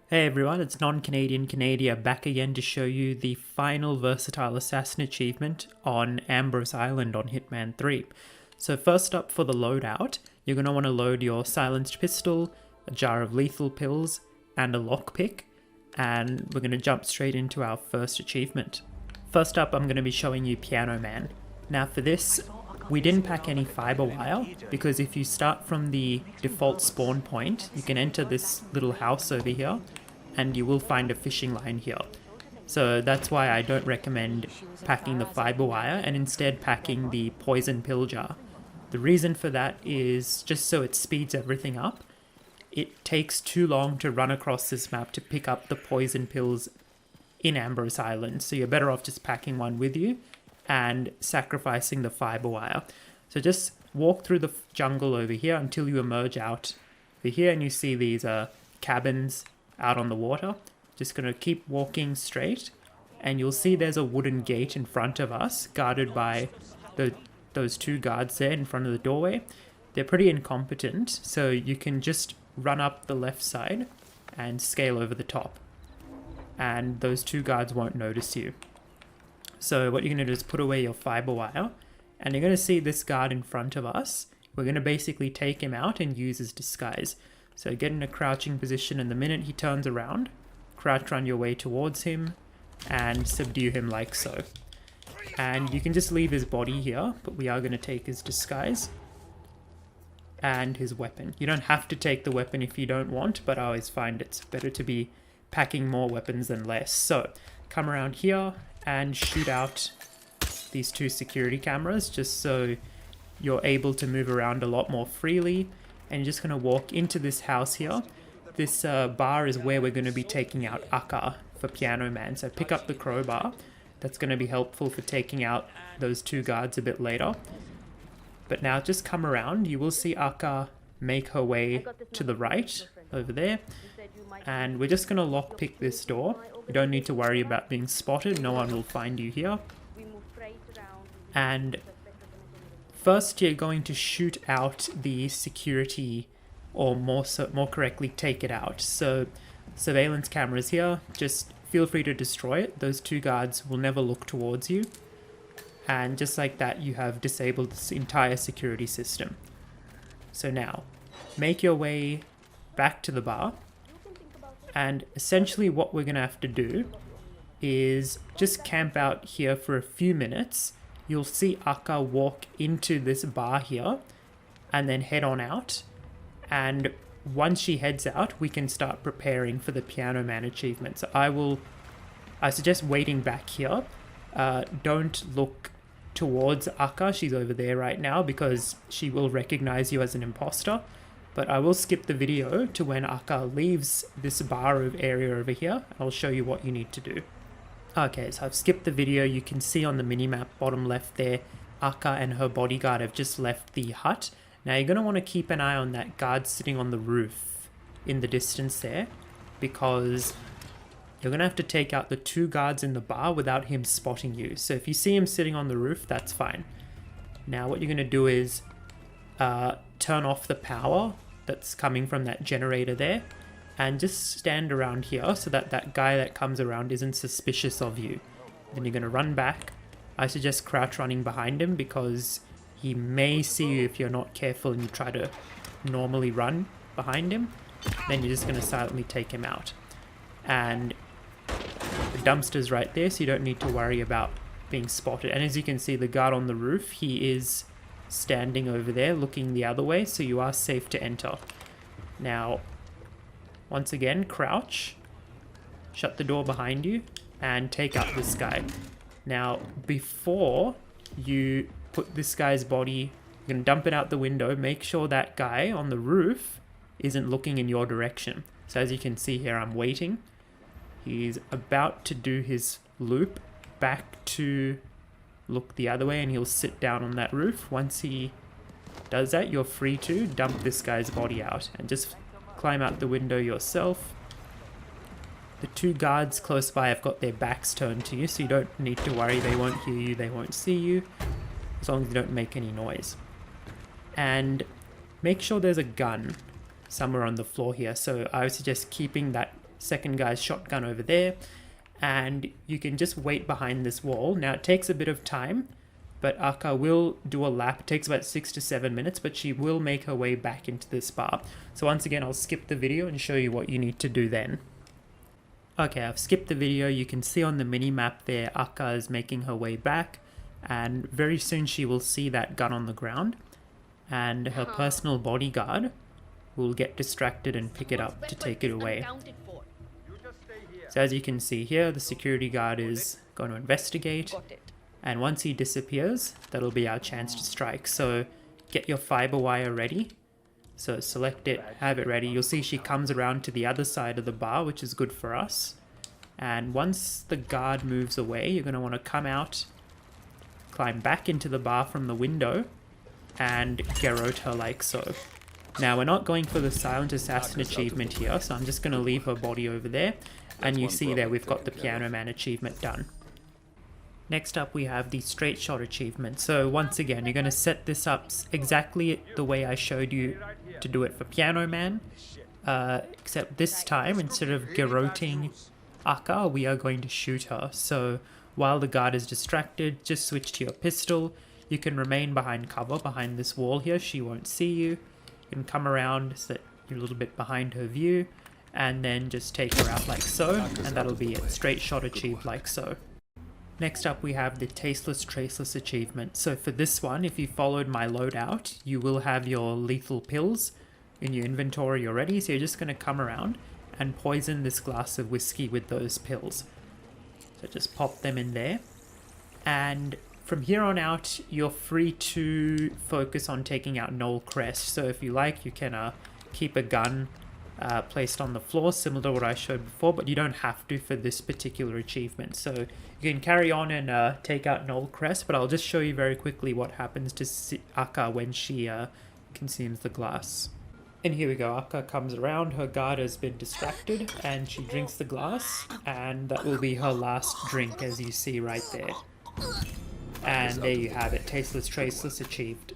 Hey everyone, it's Non-Canadian Canada back again to show you the final Versatile Assassin achievement on Ambrose Island on Hitman 3. So first up for the loadout, you're going to want to load your silenced pistol, a jar of lethal pills, and a lockpick, and we're going to jump straight into our first achievement. First up, I'm going to be showing you Piano Man. Now for this, we didn't pack any fiber wire, because if you start from the default spawn point, you can enter this little house over here, and you will find a fishing line here. So that's why I don't recommend packing the fiber wire, and instead packing the poison pill jar. The reason for that is just so it speeds everything up. It takes too long to run across this map to pick up the poison pills in Ambrose Island, so you're better off just packing one with you and sacrificing the fiber wire. So just walk through the jungle over here until you emerge out over here and you see these cabins out on the water. Just gonna keep walking straight and you'll see there's a wooden gate in front of us guarded by those two guards there in front of the doorway. They're pretty incompetent, so you can just run up the left side and scale over the top, and those two guards won't notice you. So what you're going to do is put away your fiber wire, and you're going to see this guard in front of us. We're going to basically take him out and use his disguise. So get in a crouching position, and the minute he turns around, crouch run your way towards him and subdue him like so. And you can just leave his body here, but we are going to take his disguise and his weapon. You don't have to take the weapon if you don't want, but I always find it's better to be packing more weapons than less. So come around here and shoot out these two security cameras just so you're able to move around a lot more freely. And you're just going to walk into this house here. This bar is where we're going to be taking out Akka for Piano Man. So pick up the crowbar. That's going to be helpful for taking out those two guards a bit later. But now just come around. You will see Akka make her way to the right over there. And we're just going to lockpick this door. You don't need to worry about being spotted. No one will find you here. And first you're going to shoot out the security, or more correctly, take it out. So surveillance cameras here, just feel free to destroy it. Those two guards will never look towards you. And just like that, you have disabled this entire security system. So now, make your way back to the bar. And essentially what we're going to have to do is just camp out here for a few minutes. You'll see Akka walk into this bar here and then head on out. And once she heads out, we can start preparing for the Piano Man achievement. So I suggest waiting back here. Don't look towards Akka. She's over there right now because she will recognize you as an imposter. But I will skip the video to when Akka leaves this bar area over here. I'll show you what you need to do. Okay, so I've skipped the video. You can see on the minimap bottom left there, Akka and her bodyguard have just left the hut. Now you're going to want to keep an eye on that guard sitting on the roof in the distance there, because you're going to have to take out the two guards in the bar without him spotting you. So if you see him sitting on the roof, that's fine. Now what you're going to do is turn off the power that's coming from that generator there, and just stand around here so that that guy that comes around isn't suspicious of you. Then you're going to run back. I suggest crouch running behind him because he may see you if you're not careful and you try to normally run behind him. Then you're just going to silently take him out. And the dumpster's right there, so you don't need to worry about being spotted. And as you can see, the guard on the roof, he is standing over there looking the other way, so you are safe to enter. Now, once again, crouch, shut the door behind you, and take out this guy. Now, before you put this guy's body, you're going to dump it out the window, make sure that guy on the roof isn't looking in your direction. So as you can see here, I'm waiting. He's about to do his loop back to look the other way, and he'll sit down on that roof. Once he does that, you're free to dump this guy's body out and just climb out the window yourself. The two guards close by have got their backs turned to you, so you don't need to worry. They won't hear you, they won't see you, as long as you don't make any noise. And make sure there's a gun somewhere on the floor here. So I would suggest keeping that second guy's shotgun over there, and you can just wait behind this wall. Now it takes a bit of time, but Akka will do a lap. It takes about 6 to 7 minutes, but she will make her way back into this bar. So once again, I'll skip the video and show you what you need to do then. Okay, I've skipped the video. You can see on the mini-map there, Akka is making her way back, and very soon she will see that gun on the ground, and her personal bodyguard will get distracted and pick it up to take it away. So as you can see here, the security guard is going to investigate, and once he disappears, that'll be our chance to strike. So get your fiber wire ready. So select it, have it ready. You'll see she comes around to the other side of the bar, which is good for us. And once the guard moves away, you're going to want to come out, climb back into the bar from the window, and garrote her like so. Now we're not going for the silent assassin achievement here, so I'm just going to leave her body over there. And you see there we've got the Piano Man achievement done. Next up we have the straight shot achievement. So once again, you're going to set this up exactly the way I showed you to do it for Piano Man. Except this time, instead of garroting Akka, we are going to shoot her. So while the guard is distracted, just switch to your pistol. You can remain behind cover, behind this wall here. She won't see you. You can come around so that you're a little bit behind her view, and then just take her out like so, and that'll be it. Straight shot achieved like so. Next up we have the Tasteless, Traceless achievement. So for this one, if you followed my loadout, you will have your lethal pills in your inventory already. So you're just going to come around and poison this glass of whiskey with those pills. So just pop them in there. And from here on out, you're free to focus on taking out Noel Crest. So if you like, you can keep a gun placed on the floor, similar to what I showed before, but you don't have to for this particular achievement. So you can carry on and take out Noel Crest, but I'll just show you very quickly what happens to Akka when she consumes the glass. And here we go, Akka comes around, her guard has been distracted, and she drinks the glass, and that will be her last drink, as you see right there. And there you have it, Tasteless, Traceless achieved.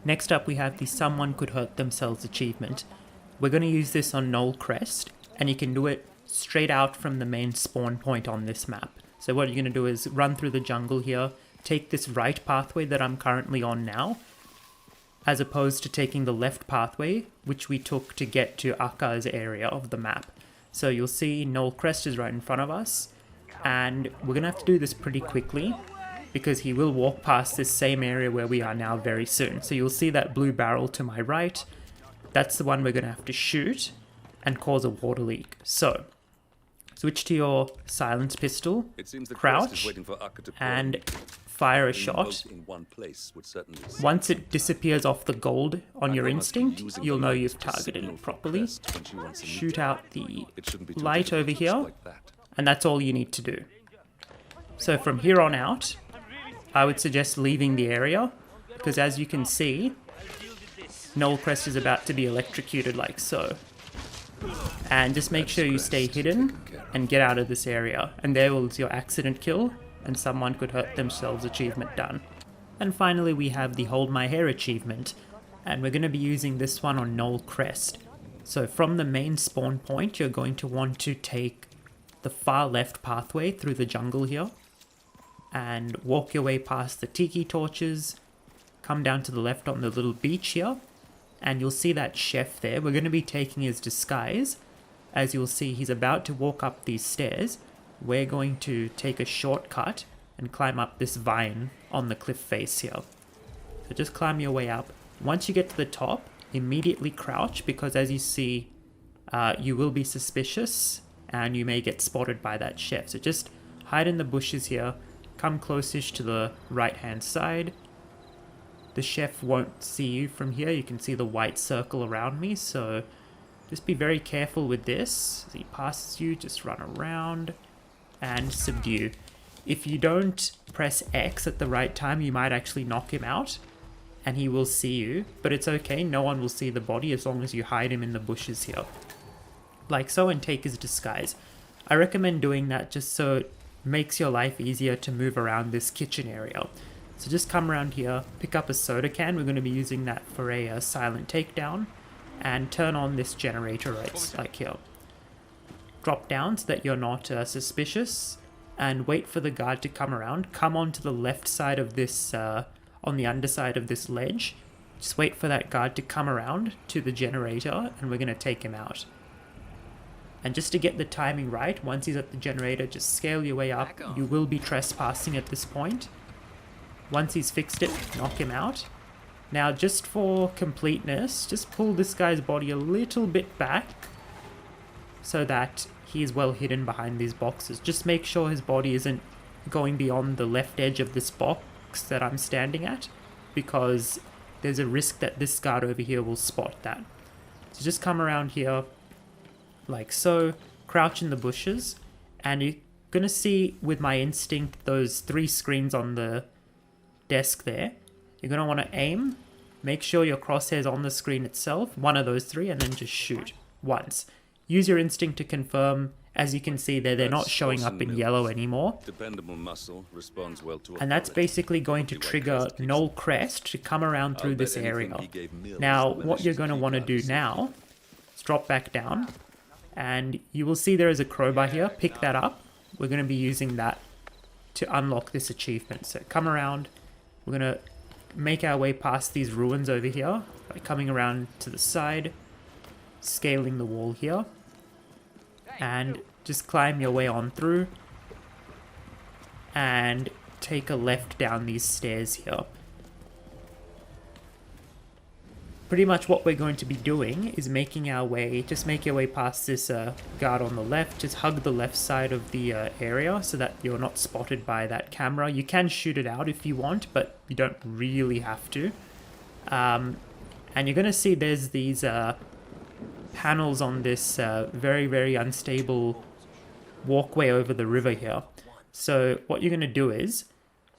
Next up we have the Someone Could Hurt Themselves achievement. We're going to use this on Noel Crest, and you can do it straight out from the main spawn point on this map. So what you're going to do is run through the jungle here, take this right pathway that I'm currently on now, as opposed to taking the left pathway, which we took to get to Akka's area of the map. So you'll see Noel Crest is right in front of us, and we're going to have to do this pretty quickly, because he will walk past this same area where we are now very soon. So you'll see that blue barrel to my right. That's the one we're going to have to shoot and cause a water leak. So, switch to your silenced pistol, crouch, and fire a shot. Once it disappears off the gold on your instinct, you'll know you've targeted it properly. Shoot out the light over here, and that's all you need to do. So from here on out, I would suggest leaving the area, because as you can see, Noel Crest is about to be electrocuted like so. And just make sure you stay hidden and get out of this area. And there was your accident kill, and Someone Could Hurt Themselves achievement done. And finally we have the Hold My Hair achievement, and we're going to be using this one on Noel Crest. So from the main spawn point, you're going to want to take the far left pathway through the jungle here, and walk your way past the tiki torches, come down to the left on the little beach here, and you'll see that chef there. We're going to be taking his disguise. As you'll see, he's about to walk up these stairs. We're going to take a shortcut and climb up this vine on the cliff face here. So just climb your way up. Once you get to the top, immediately crouch, because as you see, you will be suspicious and you may get spotted by that chef. So just hide in the bushes here, come closest to the right hand side. The chef won't see you from here. You can see the white circle around me, so just be very careful with this. As he passes you, just run around and subdue. If you don't press X at the right time, you might actually knock him out and he will see you, but it's okay, no one will see the body as long as you hide him in the bushes here. Like so, and take his disguise. I recommend doing that just so it makes your life easier to move around this kitchen area. So just come around here, pick up a soda can, we're going to be using that for a silent takedown, and turn on this generator right like here. drop down so that you're not suspicious, and wait for the guard to come around. Come onto the left side of this, on the underside of this ledge. Just wait for that guard to come around to the generator, and we're going to take him out. And just to get the timing right, once he's at the generator, just scale your way up. You will be trespassing at this point. Once he's fixed it, knock him out. Now, just for completeness, just pull this guy's body a little bit back so that he's well hidden behind these boxes. Just make sure his body isn't going beyond the left edge of this box that I'm standing at, because there's a risk that this guard over here will spot that. So just come around here like so, crouch in the bushes, and you're going to see with my instinct those 3 screens on the desk there. You're going to want to aim, make sure your crosshair's on the screen itself, one of those 3, and then just shoot once. Use your instinct to confirm. As you can see there, they're not showing up in yellow anymore. Dependable muscle responds well to, and that's basically going to trigger Null Crest to come around through this area. Now, what you're going to want to do now is drop back down, and you will see there is a crowbar here. Pick that up. We're going to be using that to unlock this achievement. So come around. We're going to make our way past these ruins over here by coming around to the side, scaling the wall here, and just climb your way on through and take a left down these stairs here. Pretty much what we're going to be doing is making our way, just make your way past this guard on the left, just hug the left side of the area so that you're not spotted by that camera. You can shoot it out if you want, but you don't really have to. And you're going to see there's these panels on this very, very unstable walkway over the river here. So what you're going to do is,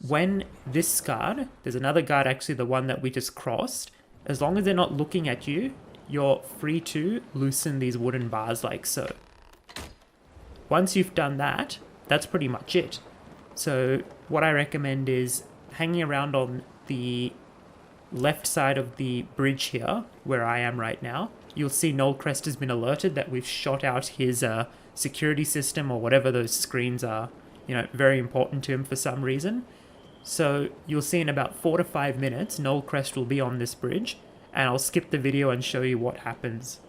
when this guard, there's another guard actually, the one that we just crossed, as long as they're not looking at you, you're free to loosen these wooden bars like so. Once you've done that, that's pretty much it. So what I recommend is hanging around on the left side of the bridge here, where I am right now. You'll see Null Crest has been alerted that we've shot out his security system, or whatever those screens are, you know, very important to him for some reason. So you'll see in about 4 to 5 minutes, Null Crest will be on this bridge, and I'll skip the video and show you what happens.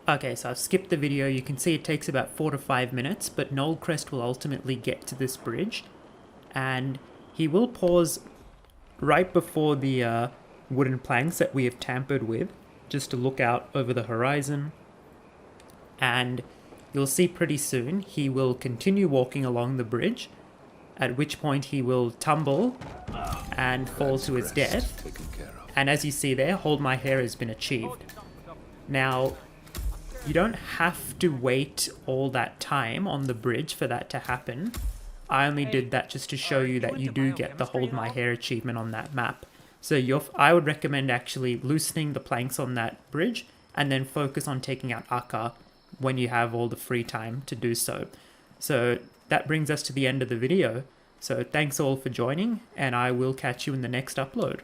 Okay, so I've skipped the video. You can see it takes about 4 to 5 minutes, but Null Crest will ultimately get to this bridge, and he will pause right before the wooden planks that we have tampered with, just to look out over the horizon, and you'll see pretty soon he will continue walking along the bridge, at which point he will tumble and fall to his death. And as you see there, Hold My Hair has been achieved. Now, you don't have to wait all that time on the bridge for that to happen. I only did that just to show you that you do get the Hold My Hair achievement on that map. So I would recommend actually loosening the planks on that bridge and then focus on taking out Akka when you have all the free time to do so. So that brings us to the end of the video. So thanks all for joining, and I will catch you in the next upload.